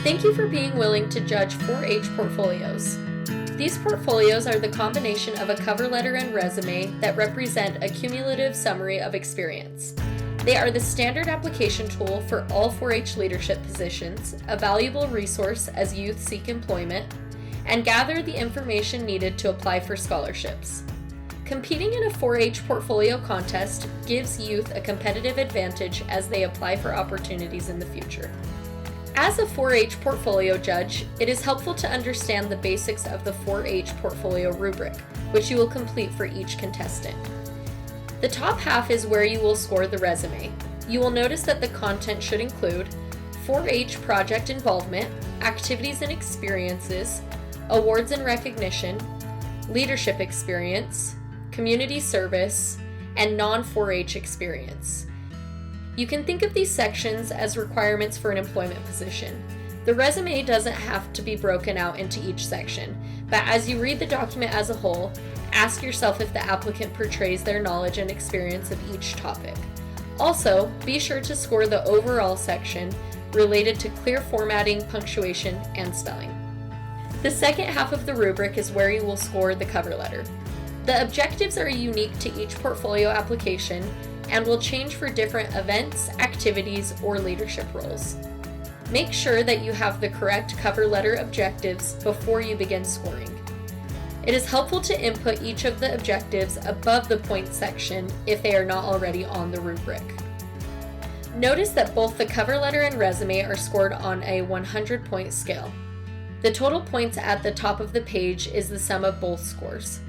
Thank you for being willing to judge 4-H portfolios. These portfolios are the combination of a cover letter and resume that represent a cumulative summary of experience. They are the standard application tool for all 4-H leadership positions, a valuable resource as youth seek employment, and gather the information needed to apply for scholarships. Competing in a 4-H portfolio contest gives youth a competitive advantage as they apply for opportunities in the future. As a 4-H portfolio judge, it is helpful to understand the basics of the 4-H portfolio rubric, which you will complete for each contestant. The top half is where you will score the resume. You will notice that the content should include 4-H project involvement, activities and experiences, awards and recognition, leadership experience, community service, and non-4-H experience. You can think of these sections as requirements for an employment position. The resume doesn't have to be broken out into each section, but as you read the document as a whole, ask yourself if the applicant portrays their knowledge and experience of each topic. Also, be sure to score the overall section related to clear formatting, punctuation, and spelling. The second half of the rubric is where you will score the cover letter. The objectives are unique to each portfolio application and will change for different events, activities, or leadership roles. Make sure that you have the correct cover letter objectives before you begin scoring. It is helpful to input each of the objectives above the points section if they are not already on the rubric. Notice that both the cover letter and resume are scored on a 100-point scale. The total points at the top of the page is the sum of both scores.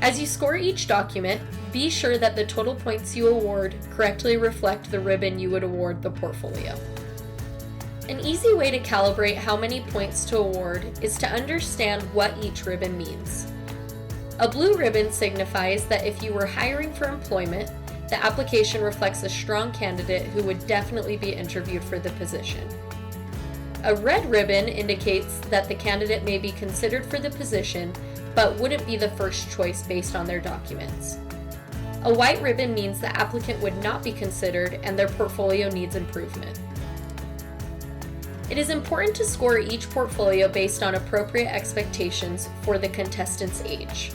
As you score each document, be sure that the total points you award correctly reflect the ribbon you would award the portfolio. An easy way to calibrate how many points to award is to understand what each ribbon means. A blue ribbon signifies that if you were hiring for employment, the application reflects a strong candidate who would definitely be interviewed for the position. A red ribbon indicates that the candidate may be considered for the position, but wouldn't be the first choice based on their documents. A white ribbon means the applicant would not be considered and their portfolio needs improvement. It is important to score each portfolio based on appropriate expectations for the contestant's age.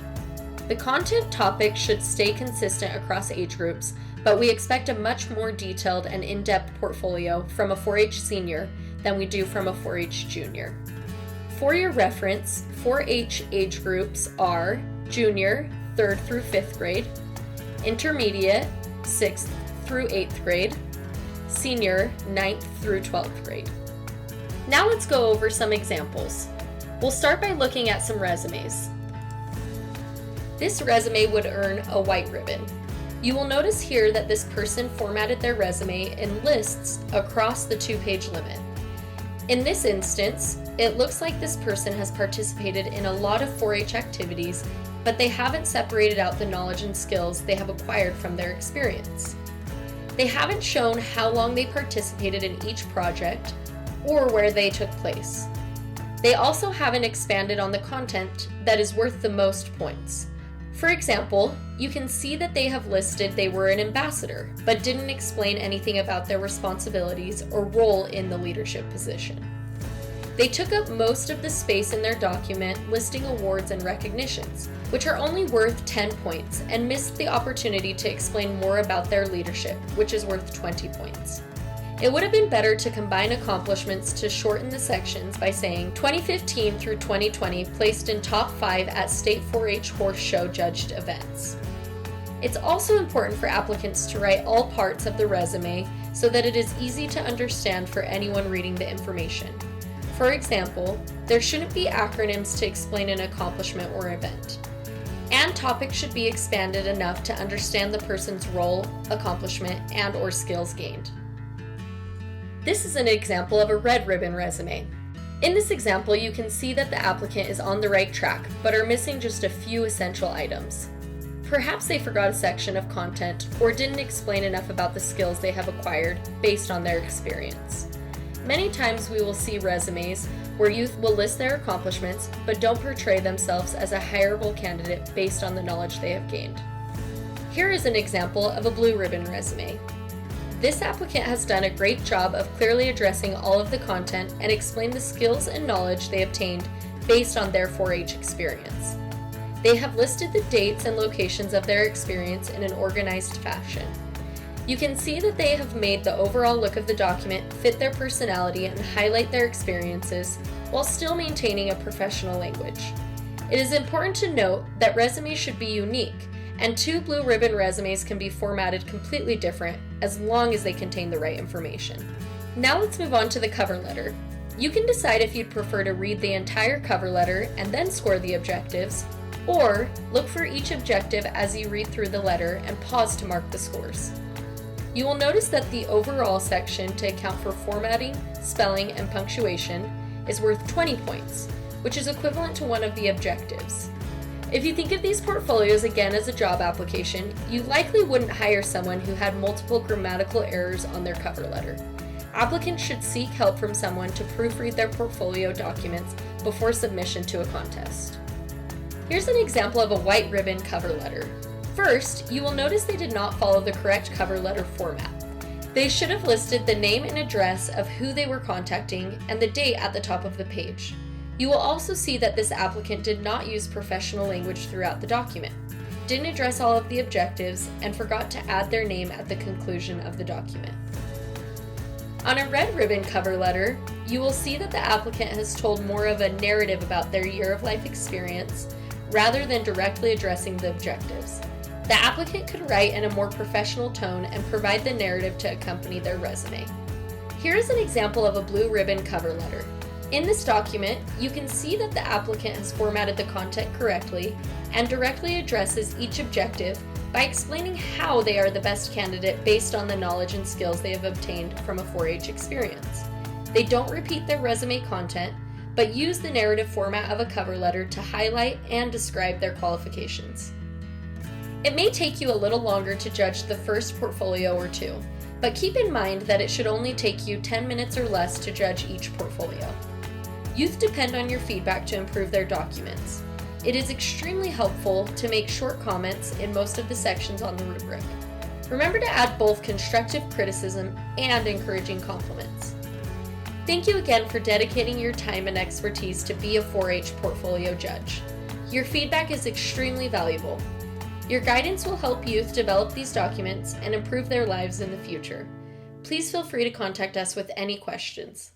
The content topic should stay consistent across age groups, but we expect a much more detailed and in-depth portfolio from a 4-H senior than we do from a 4-H junior. For your reference, 4-H age groups are junior, 3rd through 5th grade, intermediate, 6th through 8th grade, senior, 9th through 12th grade. Now let's go over some examples. We'll start by looking at some resumes. This resume would earn a white ribbon. You will notice here that this person formatted their resume in lists across the 2-page limit. In this instance, it looks like this person has participated in a lot of 4-H activities, but they haven't separated out the knowledge and skills they have acquired from their experience. They haven't shown how long they participated in each project or where they took place. They also haven't expanded on the content that is worth the most points. For example, you can see that they have listed they were an ambassador, but didn't explain anything about their responsibilities or role in the leadership position. They took up most of the space in their document listing awards and recognitions, which are only worth 10 points, and missed the opportunity to explain more about their leadership, which is worth 20 points. It would have been better to combine accomplishments to shorten the sections by saying 2015 through 2020 placed in top 5 at state 4-H horse show judged events. It's also important for applicants to write all parts of the resume so that it is easy to understand for anyone reading the information. For example, there shouldn't be acronyms to explain an accomplishment or event. And topics should be expanded enough to understand the person's role, accomplishment, and/or skills gained. This is an example of a red ribbon resume. In this example, you can see that the applicant is on the right track, but are missing just a few essential items. Perhaps they forgot a section of content or didn't explain enough about the skills they have acquired based on their experience. Many times we will see resumes where youth will list their accomplishments, but don't portray themselves as a hireable candidate based on the knowledge they have gained. Here is an example of a blue ribbon resume. This applicant has done a great job of clearly addressing all of the content and explained the skills and knowledge they obtained based on their 4-H experience. They have listed the dates and locations of their experience in an organized fashion. You can see that they have made the overall look of the document fit their personality and highlight their experiences while still maintaining a professional language. It is important to note that resumes should be unique, and 2 blue ribbon resumes can be formatted completely different as long as they contain the right information. Now let's move on to the cover letter. You can decide if you'd prefer to read the entire cover letter and then score the objectives, or look for each objective as you read through the letter and pause to mark the scores. You will notice that the overall section to account for formatting, spelling, and punctuation is worth 20 points, which is equivalent to one of the objectives. If you think of these portfolios again as a job application, you likely wouldn't hire someone who had multiple grammatical errors on their cover letter. Applicants should seek help from someone to proofread their portfolio documents before submission to a contest. Here's an example of a white ribbon cover letter. First, you will notice they did not follow the correct cover letter format. They should have listed the name and address of who they were contacting and the date at the top of the page. You will also see that this applicant did not use professional language throughout the document, didn't address all of the objectives, and forgot to add their name at the conclusion of the document. On a red ribbon cover letter, you will see that the applicant has told more of a narrative about their year of life experience rather than directly addressing the objectives. The applicant could write in a more professional tone and provide the narrative to accompany their resume. Here is an example of a blue ribbon cover letter. In this document, you can see that the applicant has formatted the content correctly and directly addresses each objective by explaining how they are the best candidate based on the knowledge and skills they have obtained from a 4-H experience. They don't repeat their resume content, but use the narrative format of a cover letter to highlight and describe their qualifications. It may take you a little longer to judge the first portfolio or 2, but keep in mind that it should only take you 10 minutes or less to judge each portfolio. Youth depend on your feedback to improve their documents. It is extremely helpful to make short comments in most of the sections on the rubric. Remember to add both constructive criticism and encouraging compliments. Thank you again for dedicating your time and expertise to be a 4-H portfolio judge. Your feedback is extremely valuable. Your guidance will help youth develop these documents and improve their lives in the future. Please feel free to contact us with any questions.